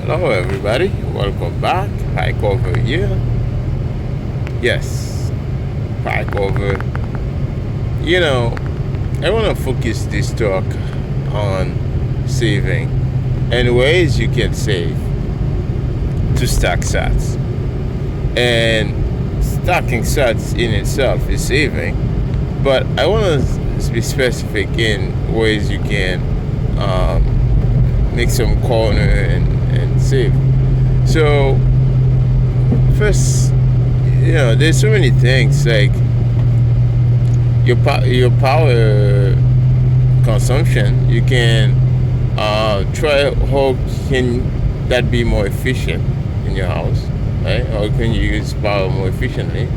Hello, everybody. Welcome back. Pike over here. Yes, Pike over. You know, I want to focus this talk on saving and ways you can save to stack sats. And stacking sats in itself is saving, but I want to be specific in ways you can make some corner and save. So first, there's so many things like your power consumption. You can try how can that be more efficient in your house, right? How can you use power more efficiently?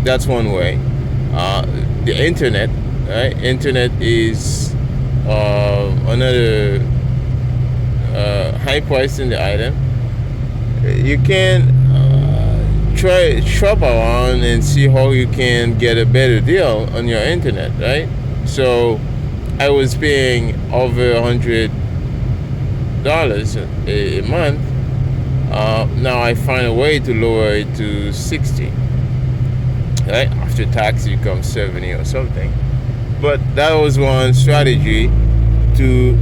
That's one way. The internet, right? Internet is another high price in the item. You can try shop around and see how you can get a better deal on your internet, right? So I was paying over $100 a month. Now I find a way to lower it to 60. Right? After tax, it becomes 70 or something. But that was one strategy to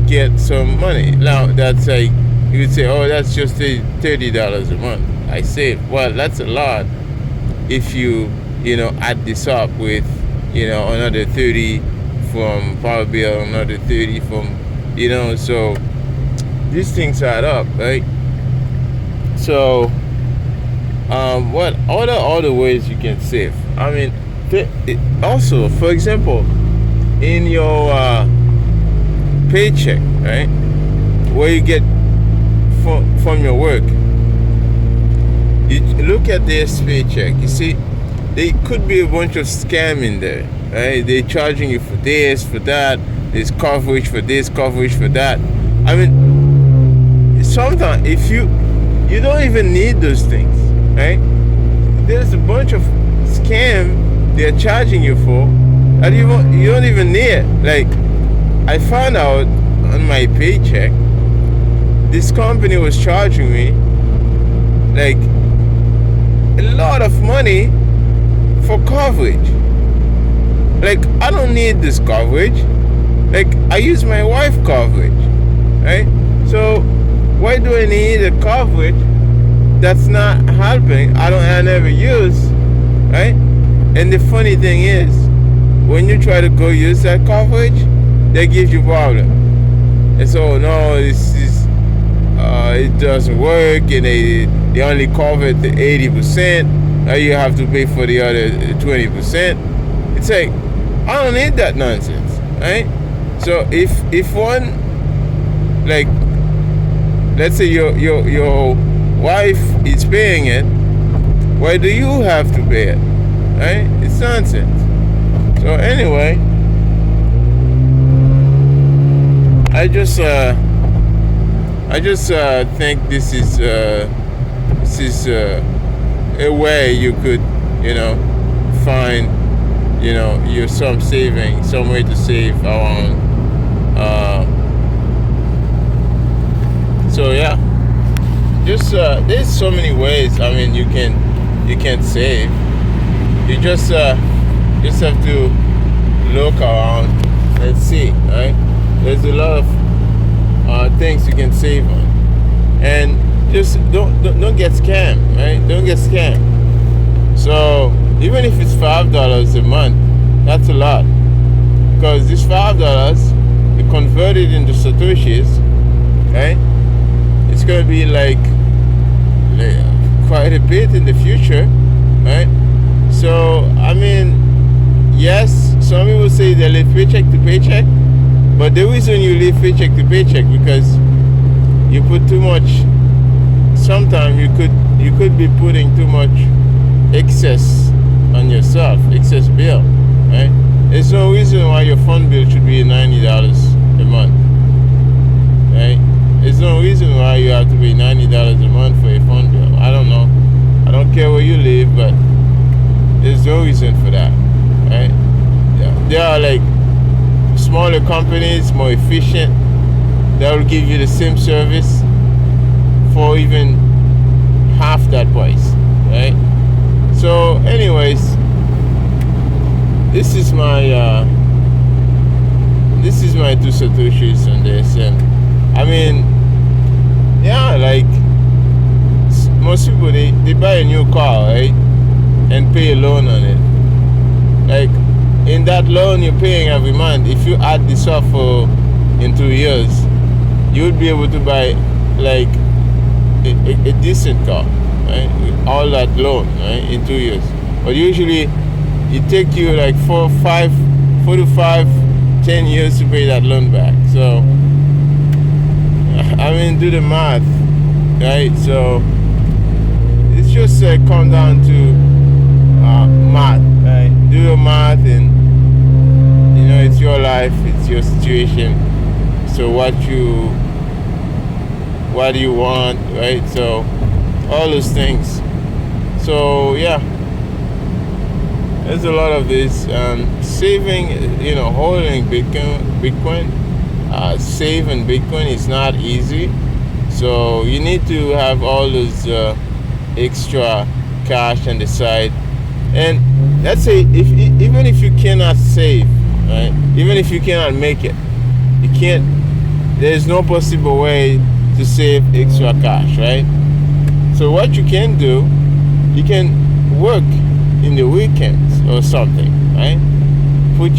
get some money. Now that's like you would say, oh, that's just $30 a month I save. Well, that's a lot if you add this up with another 30 from power bill, another 30 from so these things add up, right? So what other ways you can save? I mean, also, for example, in your paycheck, right, where you get from your work, you look at this paycheck. You see, there could be a bunch of scam in there, right? They're charging you for this, for that. There's coverage for this, coverage for that. I mean, sometimes if you don't even need those things, right? There's a bunch of scam they're charging you for that you don't even need. Like, I found out on my paycheck, this company was charging me like a lot of money for coverage. Like, I don't need this coverage. Like, I use my wife coverage, right? So why do I need a coverage that's not helping? I never use, right? And the funny thing is, when you try to go use that coverage, they give you problem. And so, no, this is it doesn't work, and they only cover the 80%. Now you have to pay for the other 20%. It's like, I don't need that nonsense, right? So if one, like, let's say your wife is paying it, why do you have to pay it? Right? It's nonsense. So anyway, I just think this is a way you could find your some way to save around. So yeah, just there's so many ways. I mean, you can save. You just have to look around and see, right? There's a lot of things you can save on, and just don't get scammed, right? Don't get scammed. So even if it's $5 a month, that's a lot, because this $5 you convert it into satoshis, right? It's gonna be like quite a bit in the future, right? So I mean, yes, some people say they live paycheck to paycheck, but the reason you live paycheck to paycheck because you put too much. Sometimes you could be putting too much excess on yourself, excess bill, right? There's no reason why your phone bill should be $90 a month, right? There's no reason why you have to pay $90 a month for a phone bill. I don't know. I don't care where you live, but there's no reason for that, right? Yeah. There are like smaller companies, more efficient, that will give you the same service for even half that price, right? So anyways, this is my two satoshis on this. And I mean, yeah, like most people, they buy a new car, right, and pay a loan on it. Like in that loan you're paying every month, if you add this up for in 2 years, you would be able to buy like a decent car, right, with all that loan, right, in 2 years. But usually it take you like 4 to 5, 10 years to pay that loan back. So I mean, do the math, right? So it's just come down to math, right? Do your math, and you know, it's your life, it's your situation. So what do you want, right? So all those things. So yeah, there's a lot of this saving, you know, holding Bitcoin, saving Bitcoin is not easy. So you need to have all those extra cash on the side. And let's say even if you cannot save, right, even if you cannot make it, you can't, there's no possible way to save extra cash, right? So what you can do, you can work in the weekends or something, right? Put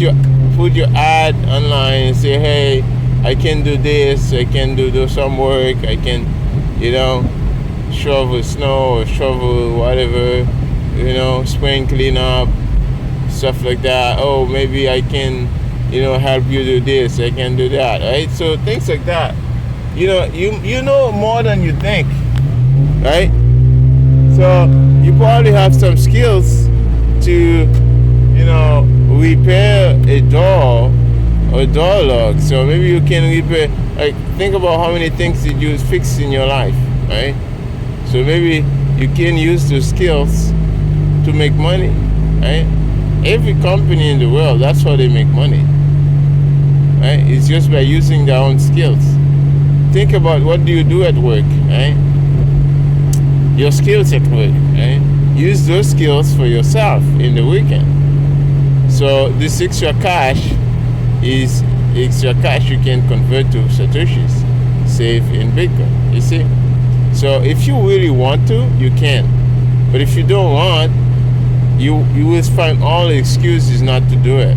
your ad online and say, hey, I can do this, I can do some work, I can, you know, shovel snow or shovel whatever, you know, spring cleanup, stuff like that. Oh, maybe I can, you know, help you do this, I can do that, right? So things like that. You know, you know more than you think, right? So you probably have some skills to, you know, repair a door or door lock. So maybe you can repair, like, think about how many things did you fix in your life, right? So maybe you can use those skills to make money, right? Every company in the world, that's how they make money, right? It's just by using their own skills. Think about, what do you do at work, right? Your skills at work, right? Use those skills for yourself in the weekend. So this extra cash is extra cash you can convert to satoshis, save in Bitcoin, you see? So if you really want to, you can. But if you don't want, you will find all the excuses not to do it.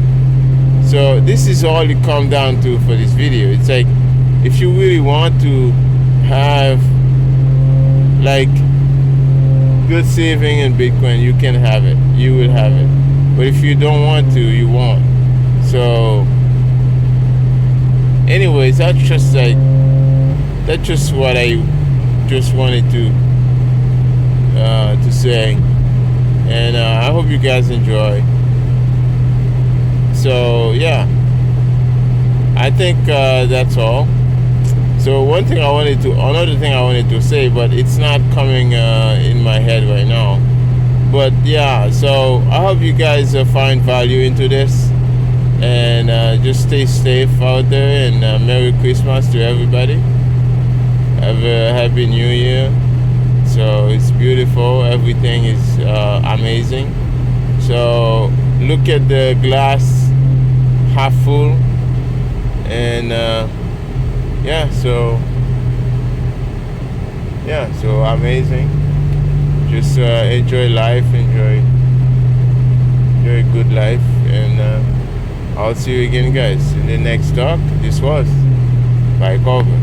So this is all it comes down to for this video. It's like, if you really want to have like good saving in Bitcoin, you can have it. You will have it. But if you don't want to, you won't. So anyways, that's just what I just wanted to say. And I hope you guys enjoy. So yeah, I think that's all. So another thing I wanted to say, but it's not coming in my head right now. But yeah, so I hope you guys find value into this, and just stay safe out there, and Merry Christmas to everybody. Have a Happy New Year. So it's beautiful, everything is amazing. So look at the glass half full, and so amazing. Just enjoy life, enjoy a good life, and I'll see you again, guys, in the next talk. This was Bike Over.